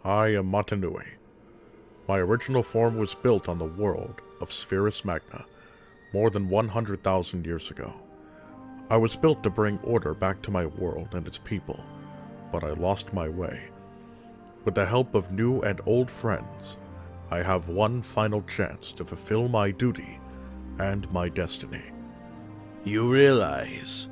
I am Matanui. My original form was built on the world of Spherus Magna more than 100,000 years ago. I was built to bring order back to my world and its people, but I lost my way. With the help of new and old friends, I have one final chance to fulfill my duty and my destiny. You realize,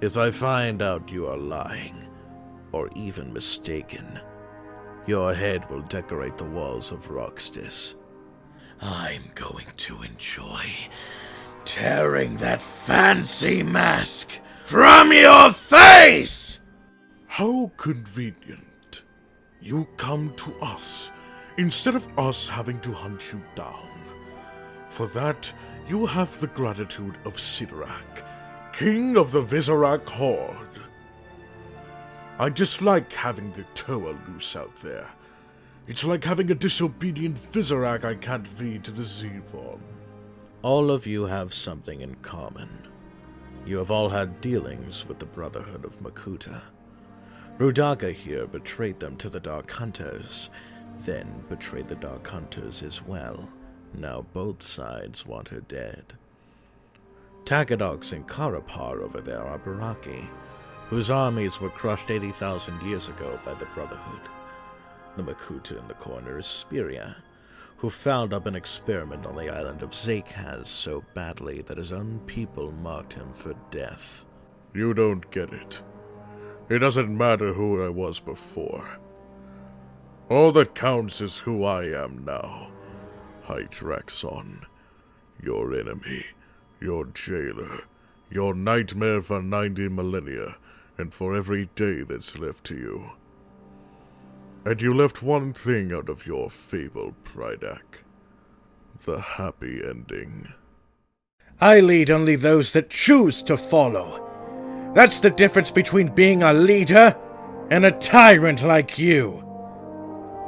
if I find out you are lying, or even mistaken, your head will decorate the walls of Roxtis. I'm going to enjoy tearing that fancy mask from your face! How convenient. You come to us, instead of us having to hunt you down. For that, you have the gratitude of Sidorak, king of the Vizorak Horde. I dislike having the Toa loose out there. It's like having a disobedient Vizorak I can't feed to the Zevon. All of you have something in common. You have all had dealings with the Brotherhood of Makuta. Rudaka here betrayed them to the Dark Hunters, then betrayed the Dark Hunters as well. Now both sides want her dead. Tagadox and Karapar over there are Baraki, whose armies were crushed 80,000 years ago by the Brotherhood. The Makuta in the corner is Spiria, who fouled up an experiment on the island of Zakaz so badly that his own people marked him for death. You don't get it. It doesn't matter who I was before. All that counts is who I am now. Hydraxon, your enemy, your jailer, your nightmare for 90 millennia, and for every day that's left to you. And you left one thing out of your fable, Prydak. The happy ending. I lead only those that choose to follow. That's the difference between being a leader and a tyrant like you.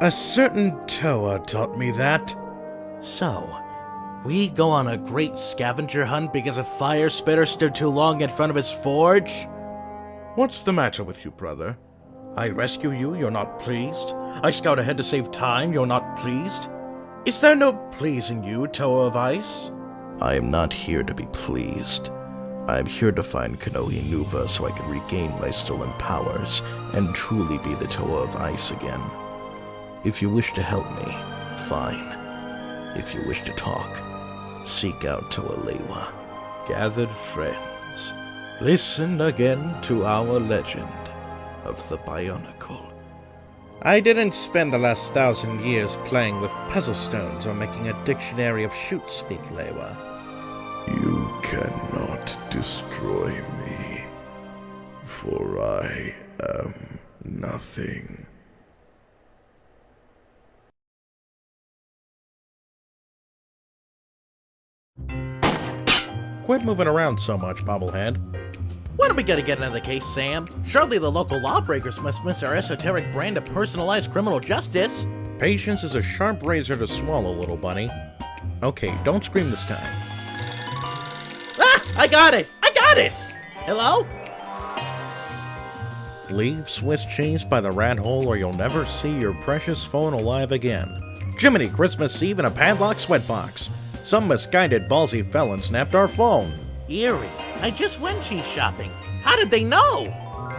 A certain Toa taught me that. So, we go on a great scavenger hunt because a fire spitter stood too long in front of his forge? What's the matter with you, brother? I rescue you, you're not pleased. I scout ahead to save time, you're not pleased. Is there no pleasing you, Toa of Ice? I am not here to be pleased. I am here to find Kanohi Nuva so I can regain my stolen powers and truly be the Toa of Ice again. If you wish to help me, fine. If you wish to talk, seek out Toa Lewa. Gathered friends, listen again to our legend of the Bionicle. I didn't spend the last 1,000 years playing with puzzle stones or making a dictionary of shoot-speak, Lewa. You cannot destroy me, for I am nothing. Quit moving around so much, bobblehead. When are we gonna get into the case, Sam? Surely the local lawbreakers must miss our esoteric brand of personalized criminal justice. Patience is a sharp razor to swallow, little bunny. Okay, don't scream this time. Ah! I got it! I got it! Hello? Leave Swiss cheese by the rat hole or you'll never see your precious phone alive again. Jiminy Christmas Eve in a padlocked sweatbox. Some misguided ballsy felon snapped our phone. Eerie. I just went cheese shopping. How did they know?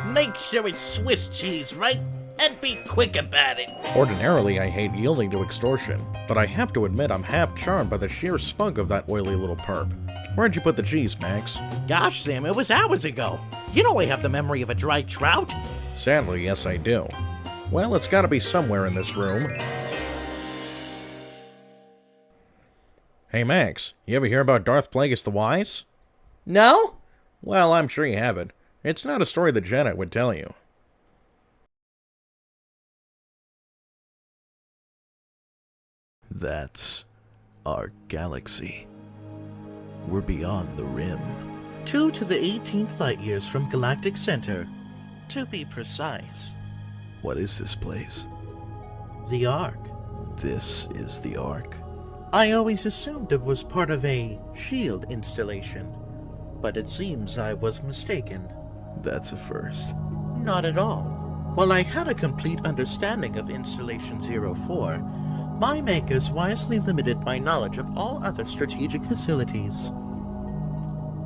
Make sure it's Swiss cheese, right? And be quick about it. Ordinarily, I hate yielding to extortion, but I have to admit I'm half charmed by the sheer spunk of that oily little perp. Where'd you put the cheese, Max? Gosh, Sam, it was hours ago. You know I have the memory of a dry trout. Sadly, yes I do. Well, it's gotta be somewhere in this room. Hey Max, you ever hear about Darth Plagueis the Wise? No? Well, I'm sure you haven't. It's not a story the Jedi would tell you. That's our galaxy. We're beyond the rim. 2 to the 18th light years from Galactic Center, to be precise. What is this place? The Ark. This is the Ark. I always assumed it was part of a shield installation, but it seems I was mistaken. That's a first. Not at all. While I had a complete understanding of Installation 04, my makers wisely limited my knowledge of all other strategic facilities.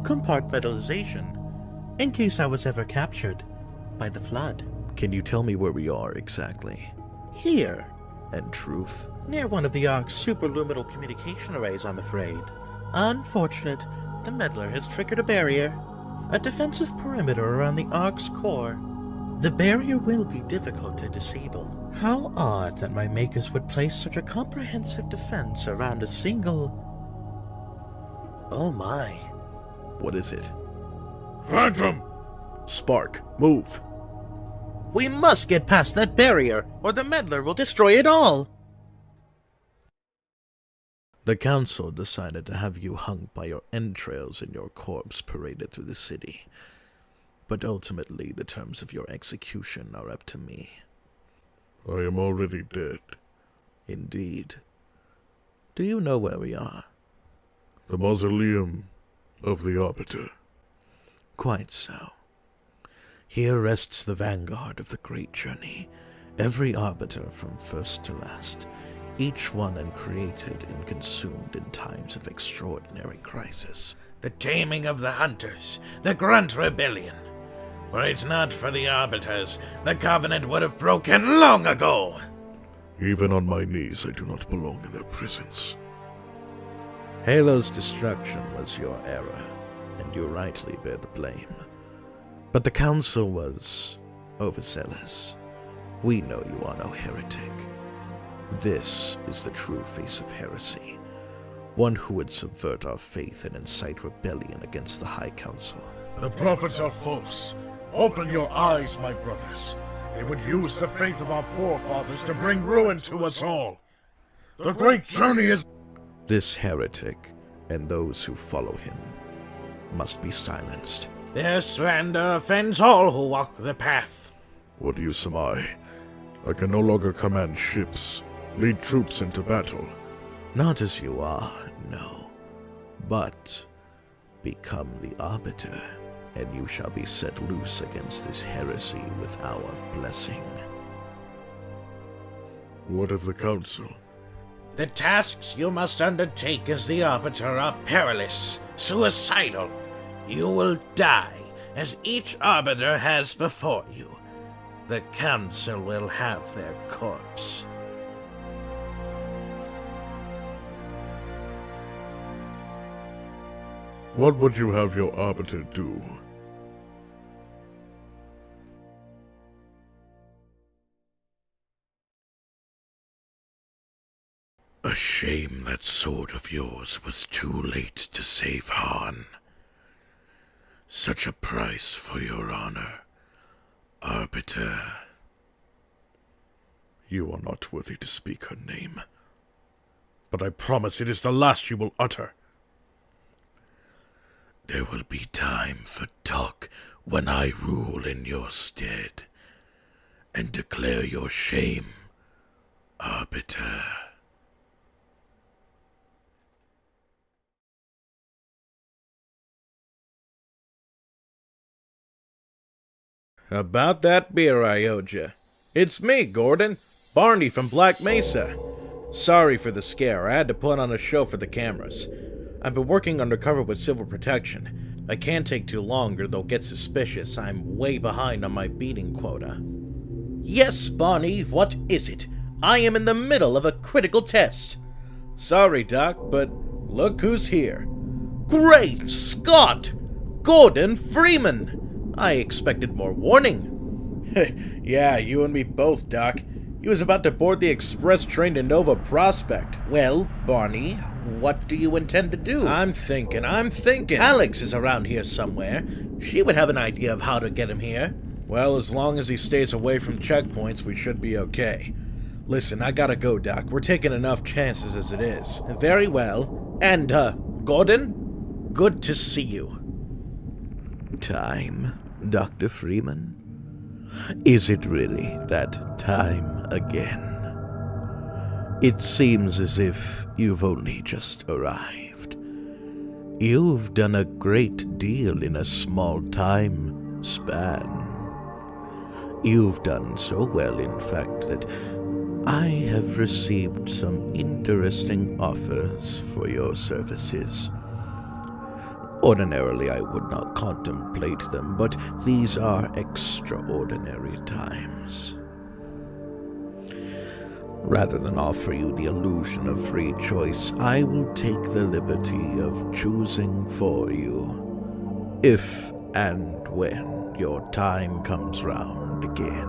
Compartmentalization, in case I was ever captured by the Flood. Can you tell me where we are exactly? Here, And truth? near one of the Ark's superluminal communication arrays, I'm afraid. Unfortunate, the meddler has triggered a barrier, a defensive perimeter around the Ark's core. The barrier will be difficult to disable. How odd that my makers would place such a comprehensive defense around a single... Oh my. What is it? Phantom! Spark, move! We must get past that barrier, or the meddler will destroy it all! The council decided to have you hung by your entrails and your corpse paraded through the city. But ultimately, the terms of your execution are up to me. I am already dead. Indeed. Do you know where we are? The mausoleum of the Arbiter. Quite so. Here rests the vanguard of the great journey, every arbiter from first to last, each one uncreated and consumed in times of extraordinary crisis. The taming of the hunters, the Grunt Rebellion. Were it not for the Arbiters, the Covenant would have broken long ago. Even on my knees, I do not belong in their prisons. Halo's destruction was your error, and you rightly bear the blame. But the council was overzealous. We know you are no heretic. This is the true face of heresy, one who would subvert our faith and incite rebellion against the High Council. The prophets are false. Open your eyes, my brothers. They would use the faith of our forefathers to bring ruin to us all. The great journey is... This heretic, and those who follow him, must be silenced. Their slander offends all who walk the path. What use am I? I can no longer command ships, lead troops into battle. Not as you are, no. But become the Arbiter, and you shall be set loose against this heresy with our blessing. What of the Council? The tasks you must undertake as the Arbiter are perilous, suicidal. You will die, as each Arbiter has before you. The Council will have their corpse. What would you have your Arbiter do? A shame that sword of yours was too late to save Han. Such a price for your honor, Arbiter. You are not worthy to speak her name. But I promise it is the last you will utter. There will be time for talk when I rule in your stead and declare your shame, Arbiter. About that beer I owed you. It's me, Gordon. Barney from Black Mesa. Sorry for the scare. I had to put on a show for the cameras. I've been working undercover with Civil Protection. I can't take too long or they'll get suspicious. I'm way behind on my beating quota. Yes, Barney, what is it? I am in the middle of a critical test. Sorry, Doc, but look who's here. Great Scott! Gordon Freeman! I expected more warning. Yeah, you and me both, Doc. He was about to board the express train to Nova Prospect. Well, Barney, what do you intend to do? I'm thinking. Alex is around here somewhere. She would have an idea of how to get him here. Well, as long as he stays away from checkpoints, we should be okay. Listen, I gotta go, Doc. We're taking enough chances as it is. Very well. And, Gordon, good to see you. Time, Dr. Freeman? Is it really that time again? It seems as if you've only just arrived. You've done a great deal in a small time span. You've done so well, in fact, that I have received some interesting offers for your services. Ordinarily, I would not contemplate them, but these are extraordinary times. Rather than offer you the illusion of free choice, I will take the liberty of choosing for you, if and when your time comes round again.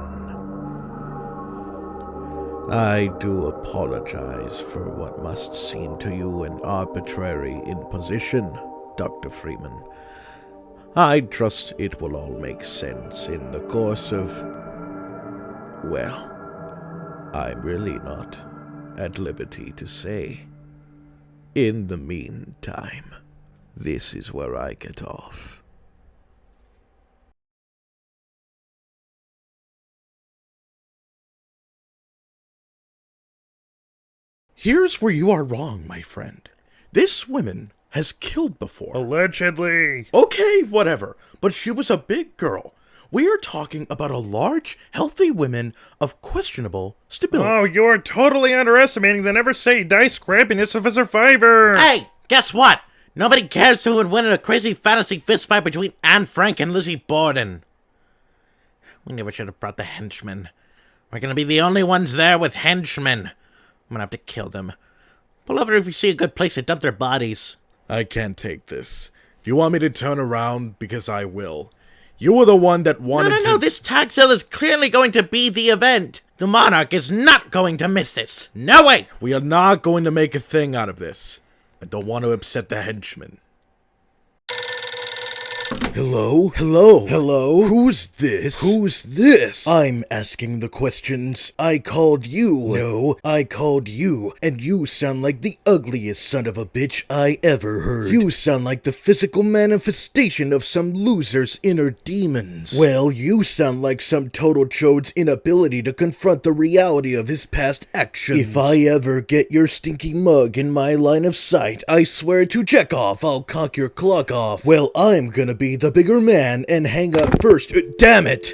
I do apologize for what must seem to you an arbitrary imposition, Dr. Freeman. I trust it will all make sense in the course of... well, I'm really not at liberty to say. In the meantime, this is where I get off. Here's where you are wrong, my friend. This woman has killed before. Allegedly. Okay, whatever. But she was a big girl. We are talking about a large, healthy woman of questionable stability. Oh, you're totally underestimating the never say die scrappiness of a survivor. Hey, guess what? Nobody cares who would win in a crazy fantasy fistfight between Anne Frank and Lizzie Borden. We never should have brought the henchmen. We're gonna be the only ones there with henchmen. I'm gonna have to kill them. Pull over if you see a good place to dump their bodies. I can't take this. If you want me to turn around, because I will. You were the one that wanted to... No, this tag sale is clearly going to be the event. The Monarch is not going to miss this. No way! We are not going to make a thing out of this. I don't want to upset the henchmen. Hello? Hello? Hello? Who's this? Who's this? I'm asking the questions. I called you. No, I called you. And you sound like the ugliest son of a bitch I ever heard. You sound like the physical manifestation of some loser's inner demons. Well, you sound like some total chode's inability to confront the reality of his past actions. If I ever get your stinky mug in my line of sight, I swear to Chekhov I'll cock your clock off. Well, I'm gonna be the bigger man and hang up first. Damn it!